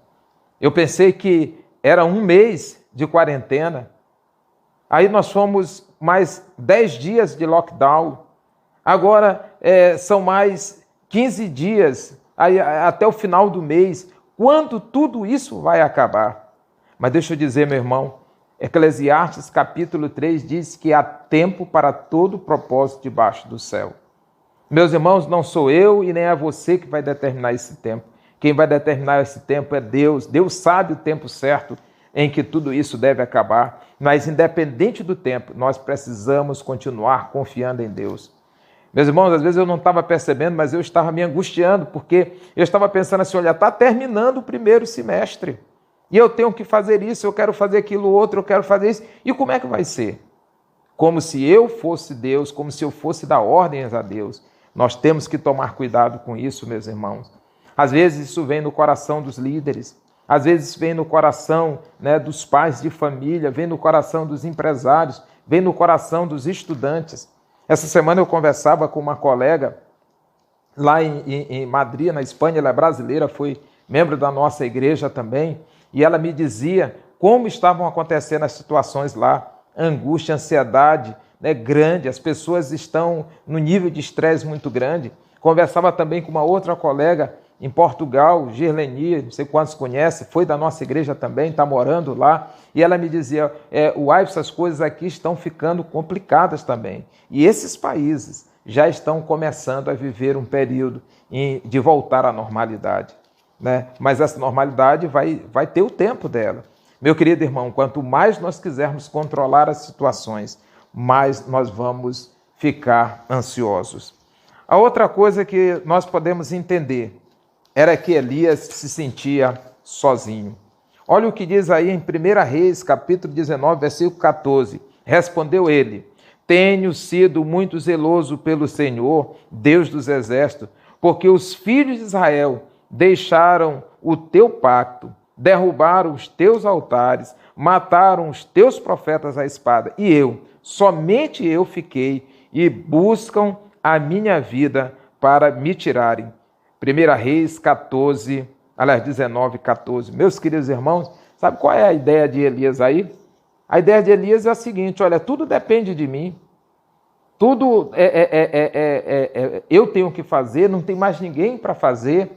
J: Eu pensei que era 1 mês de quarentena. Aí nós fomos mais 10 dias de lockdown. Agora são mais 15 dias, aí, até o final do mês. Quando tudo isso vai acabar? Mas deixa eu dizer, meu irmão, Eclesiastes capítulo 3 diz que há tempo para todo propósito debaixo do céu. Meus irmãos, não sou eu e nem é você que vai determinar esse tempo. Quem vai determinar esse tempo é Deus. Deus sabe o tempo certo em que tudo isso deve acabar. Mas independente do tempo, nós precisamos continuar confiando em Deus. Meus irmãos, às vezes eu não estava percebendo, mas eu estava me angustiando, porque eu estava pensando assim: olha, está terminando o 1º semestre. E eu tenho que fazer isso, eu quero fazer aquilo outro, eu quero fazer isso. E como é que vai ser? Como se eu fosse Deus, como se eu fosse dar ordens a Deus. Nós temos que tomar cuidado com isso, meus irmãos. Às vezes isso vem no coração dos líderes, às vezes vem no coração, né, dos pais de família, vem no coração dos empresários, vem no coração dos estudantes. Essa semana eu conversava com uma colega lá em Madrid, na Espanha. Ela é brasileira, foi membro da nossa igreja também, e ela me dizia como estavam acontecendo as situações lá, angústia, ansiedade, né, grande, as pessoas estão no nível de estresse muito grande. Conversava também com uma outra colega em Portugal, Gerleni, não sei quantos conhecem, foi da nossa igreja também, está morando lá, e ela me dizia, essas coisas aqui estão ficando complicadas também. E esses países já estão começando a viver um período de voltar à normalidade, né? Mas essa normalidade vai ter o tempo dela. Meu querido irmão, quanto mais nós quisermos controlar as situações, mais nós vamos ficar ansiosos. A outra coisa que nós podemos entender era que Elias se sentia sozinho. Olha o que diz aí em 1 Reis, capítulo 19, versículo 14. Respondeu ele: tenho sido muito zeloso pelo Senhor, Deus dos exércitos, porque os filhos de Israel deixaram o teu pacto, derrubaram os teus altares, mataram os teus profetas à espada, e somente eu fiquei, e buscam a minha vida para me tirarem. 1 Reis 19, 14. Meus queridos irmãos, sabe qual é a ideia de Elias aí? A ideia de Elias é a seguinte: olha, tudo depende de mim, tudo eu tenho que fazer, não tem mais ninguém para fazer,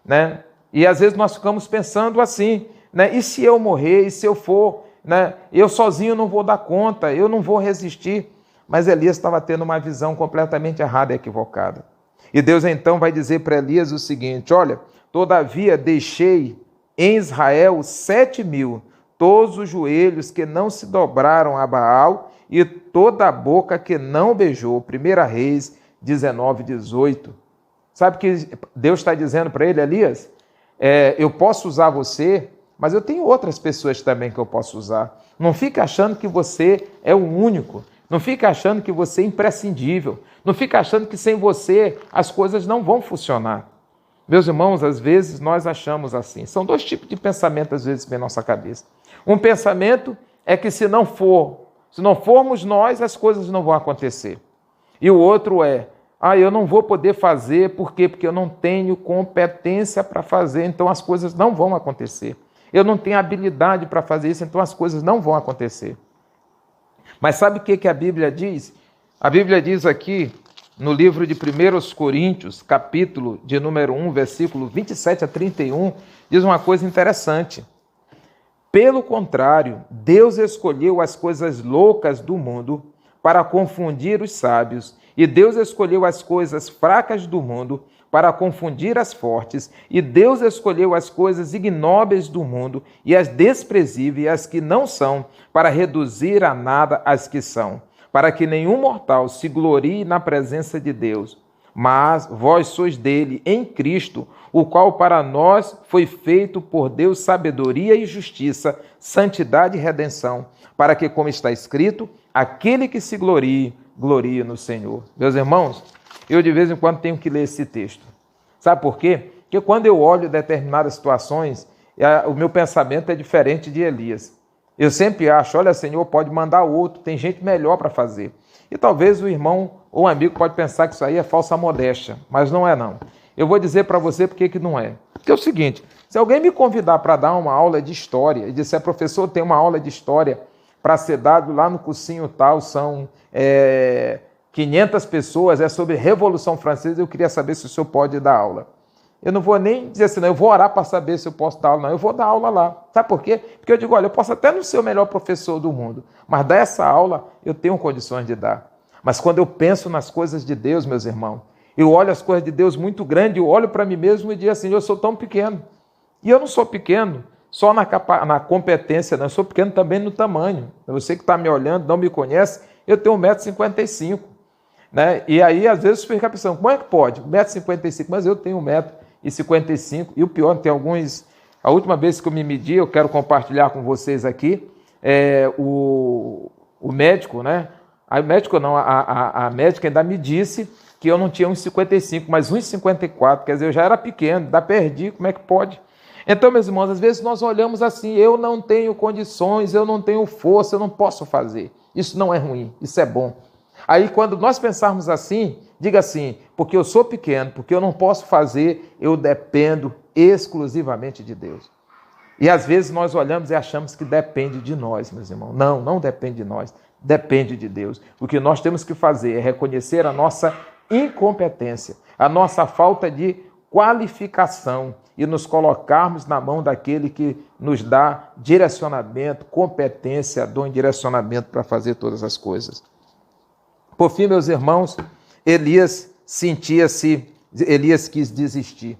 J: né? E às vezes nós ficamos pensando assim, né? E se eu morrer, e se eu for, né? Eu sozinho não vou dar conta, eu não vou resistir. Mas Elias estava tendo uma visão completamente errada e equivocada. E Deus então vai dizer para Elias o seguinte: olha, todavia deixei em Israel 7.000, todos os joelhos que não se dobraram a Baal e toda a boca que não beijou. 1 Reis 19, 18. Sabe o que Deus está dizendo para ele, Elias? Eu posso usar você, mas eu tenho outras pessoas também que eu posso usar. Não fica achando que você é o único. Não fica achando que você é imprescindível. Não fica achando que sem você as coisas não vão funcionar. Meus irmãos, às vezes nós achamos assim. São dois tipos de pensamento, às vezes, na nossa cabeça. Um pensamento é que se não formos nós, as coisas não vão acontecer. E o outro é: eu não vou poder fazer, por quê? Porque eu não tenho competência para fazer, então as coisas não vão acontecer. Eu não tenho habilidade para fazer isso, então as coisas não vão acontecer. Mas sabe o que a Bíblia diz? A Bíblia diz aqui, no livro de 1 Coríntios, capítulo de número 1, versículo 27 a 31, diz uma coisa interessante. Pelo contrário, Deus escolheu as coisas loucas do mundo para confundir os sábios, e Deus escolheu as coisas fracas do mundo para confundir as fortes, e Deus escolheu as coisas ignóbeis do mundo e as desprezíveis, as que não são, para reduzir a nada as que são, para que nenhum mortal se glorie na presença de Deus. Mas vós sois dele em Cristo, o qual para nós foi feito por Deus sabedoria e justiça, santidade e redenção, para que, como está escrito, aquele que se glorie, glorie no Senhor. Meus irmãos, eu de vez em quando tenho que ler esse texto. Sabe por quê? Porque quando eu olho determinadas situações, o meu pensamento é diferente de Elias. Eu sempre acho, olha, Senhor, pode mandar outro, tem gente melhor para fazer. E talvez o irmão ou um amigo pode pensar que isso aí é falsa modéstia, mas não é não. Eu vou dizer para você por que não é. Porque é o seguinte: se alguém me convidar para dar uma aula de história e disser, professor, tem uma aula de história para ser dado lá no cursinho tal, são 500 pessoas, é sobre Revolução Francesa, eu queria saber se o senhor pode dar aula. Eu não vou nem dizer assim, não, eu vou orar para saber se eu posso dar aula, não, eu vou dar aula lá. Sabe por quê? Porque eu digo, olha, eu posso até não ser o melhor professor do mundo, mas dar essa aula eu tenho condições de dar. Mas quando eu penso nas coisas de Deus, meus irmãos, eu olho as coisas de Deus muito grandes, eu olho para mim mesmo e digo assim, eu sou tão pequeno. E eu não sou pequeno só na competência, não, eu sou pequeno também no tamanho. Você que está me olhando, não me conhece, eu tenho 1,55 m. Né? E aí, às vezes, fica pensando, como é que pode? 1,55 m, mas eu tenho 1,55 m. E o pior, tem alguns... A última vez que eu me medi, eu quero compartilhar com vocês aqui, o médico, né? A médica ainda me disse que eu não tinha 1,55 m, mas 1,54 m. Quer dizer, eu já era pequeno, ainda perdi, como é que pode? Então, meus irmãos, às vezes nós olhamos assim, eu não tenho condições, eu não tenho força, eu não posso fazer. Isso não é ruim, isso é bom. Aí quando nós pensarmos assim, diga assim, porque eu sou pequeno, porque eu não posso fazer, eu dependo exclusivamente de Deus. E às vezes nós olhamos e achamos que depende de nós, meus irmãos. Não, não depende de nós, depende de Deus. O que nós temos que fazer é reconhecer a nossa incompetência, a nossa falta de qualificação e nos colocarmos na mão daquele que nos dá direcionamento, competência, dom e direcionamento para fazer todas as coisas. Por fim, meus irmãos, Elias quis desistir.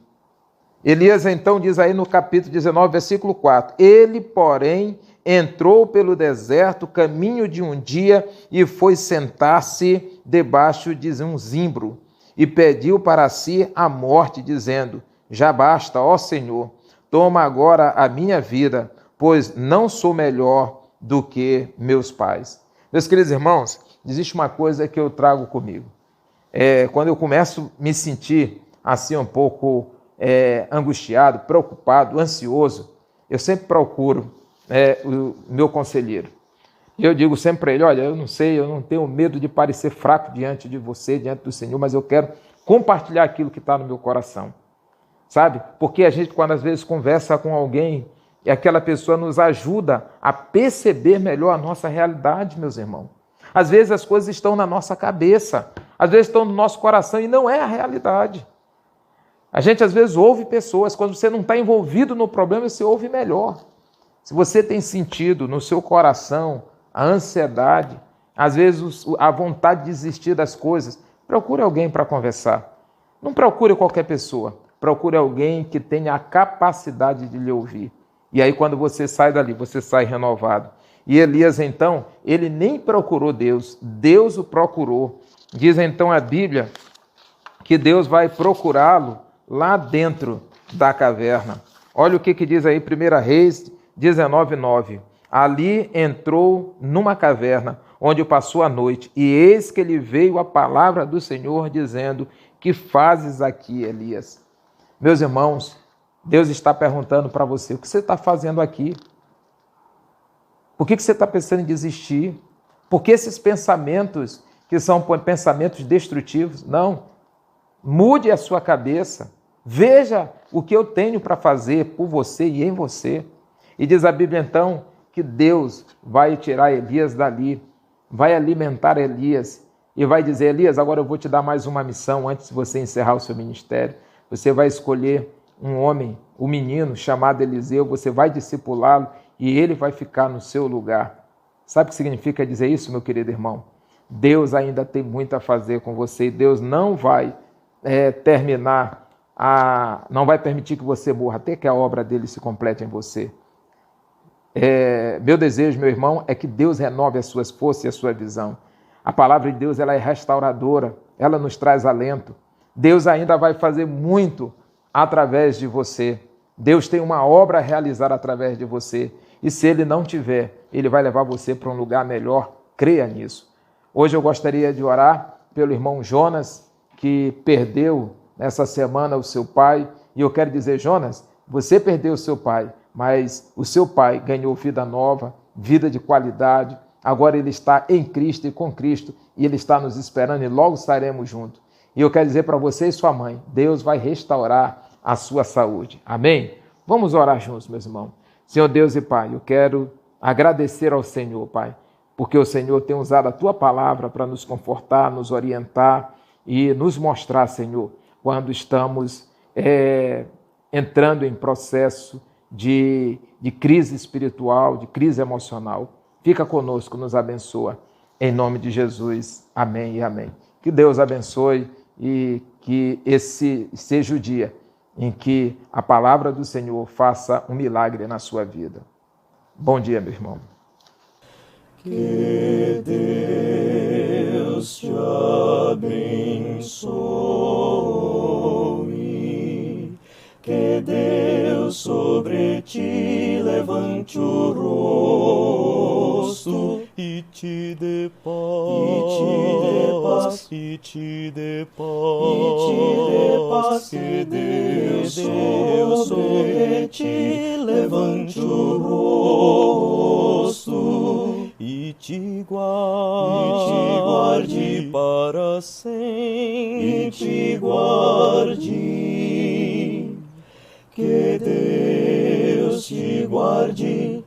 J: Elias então diz aí no capítulo 19, versículo 4, ele, porém, entrou pelo deserto, caminho de um dia, e foi sentar-se debaixo de um zimbro, e pediu para si a morte, dizendo, já basta, ó Senhor, toma agora a minha vida, pois não sou melhor do que meus pais. Meus queridos irmãos, existe uma coisa que eu trago comigo. Quando eu começo a me sentir assim um pouco angustiado, preocupado, ansioso, eu sempre procuro o meu conselheiro. E eu digo sempre para ele, olha, eu não sei, eu não tenho medo de parecer fraco diante de você, diante do Senhor, mas eu quero compartilhar aquilo que está no meu coração. Sabe? Porque a gente, quando às vezes conversa com alguém, e aquela pessoa nos ajuda a perceber melhor a nossa realidade, meus irmãos. Às vezes as coisas estão na nossa cabeça, às vezes estão no nosso coração e não é a realidade. A gente às vezes ouve pessoas, quando você não está envolvido no problema, você ouve melhor. Se você tem sentido no seu coração a ansiedade, às vezes a vontade de desistir das coisas, procure alguém para conversar. Não procure qualquer pessoa, procure alguém que tenha a capacidade de lhe ouvir. E aí quando você sai dali, você sai renovado. E Elias então, ele nem procurou Deus, Deus o procurou. Diz então a Bíblia que Deus vai procurá-lo lá dentro da caverna. Olha o que diz aí 1 Reis 19:9. Ali entrou numa caverna, onde passou a noite, e eis que lhe veio a palavra do Senhor, dizendo, que fazes aqui, Elias? Meus irmãos, Deus está perguntando para você, o que você está fazendo aqui? Por que você está pensando em desistir? Por que esses pensamentos, que são pensamentos destrutivos? Não. Mude a sua cabeça. Veja o que eu tenho para fazer por você e em você. E diz a Bíblia então que Deus vai tirar Elias dali, vai alimentar Elias e vai dizer, Elias, agora eu vou te dar mais uma missão antes de você encerrar o seu ministério. Você vai escolher um homem, um menino chamado Eliseu, você vai discipulá-lo e ele vai ficar no seu lugar. Sabe o que significa dizer isso, meu querido irmão? Deus ainda tem muito a fazer com você e Deus não vai não vai permitir que você morra até que a obra dele se complete em você. Meu desejo, meu irmão, é que Deus renove as suas forças e a sua visão. A palavra de Deus ela é restauradora, ela nos traz alento. Deus ainda vai fazer muito através de você. Deus tem uma obra a realizar através de você. E se Ele não tiver, Ele vai levar você para um lugar melhor. Creia nisso. Hoje eu gostaria de orar pelo irmão Jonas, que perdeu nessa semana o seu pai. E eu quero dizer, Jonas, você perdeu o seu pai, mas o seu pai ganhou vida nova, vida de qualidade. Agora ele está em Cristo e com Cristo, e ele está nos esperando e logo estaremos juntos. E eu quero dizer para você e sua mãe, Deus vai restaurar a sua saúde. Amém? Vamos orar juntos, meus irmãos. Senhor Deus e Pai, eu quero agradecer ao Senhor, Pai, porque o Senhor tem usado a Tua palavra para nos confortar, nos orientar e nos mostrar, Senhor, quando estamos entrando em processo de crise espiritual, de crise emocional. Fica conosco, nos abençoa. Em nome de Jesus. Amém e amém. Que Deus abençoe e que esse seja o dia em que a palavra do Senhor faça um milagre na sua vida. Bom dia, meu irmão.
B: Que Deus te abençoe, que Deus sobre ti levante o rosto e te dê paz, e te dê paz, que Deus sobre ti levante o rosto e te te guarde para sempre, e te guarde, que Deus te guarde,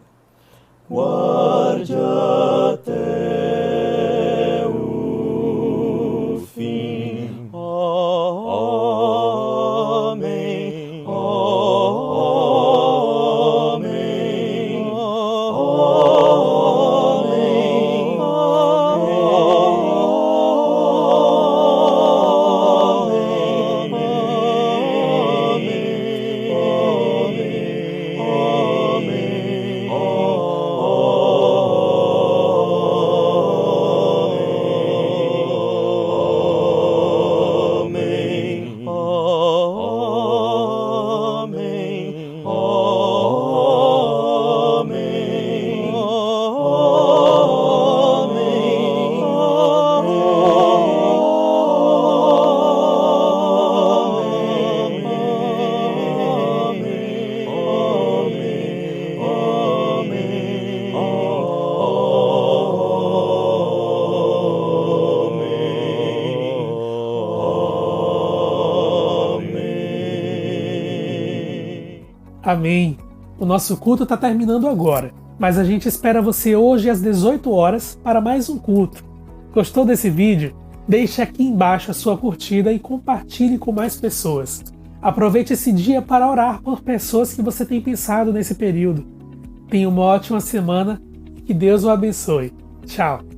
B: guarde até o fim. Amém. Amém.
A: Amém. O nosso culto está terminando agora, mas a gente espera você hoje às 18 horas para mais um culto. Gostou desse vídeo? Deixe aqui embaixo a sua curtida e compartilhe com mais pessoas. Aproveite esse dia para orar por pessoas que você tem pensado nesse período. Tenha uma ótima semana e que Deus o abençoe. Tchau!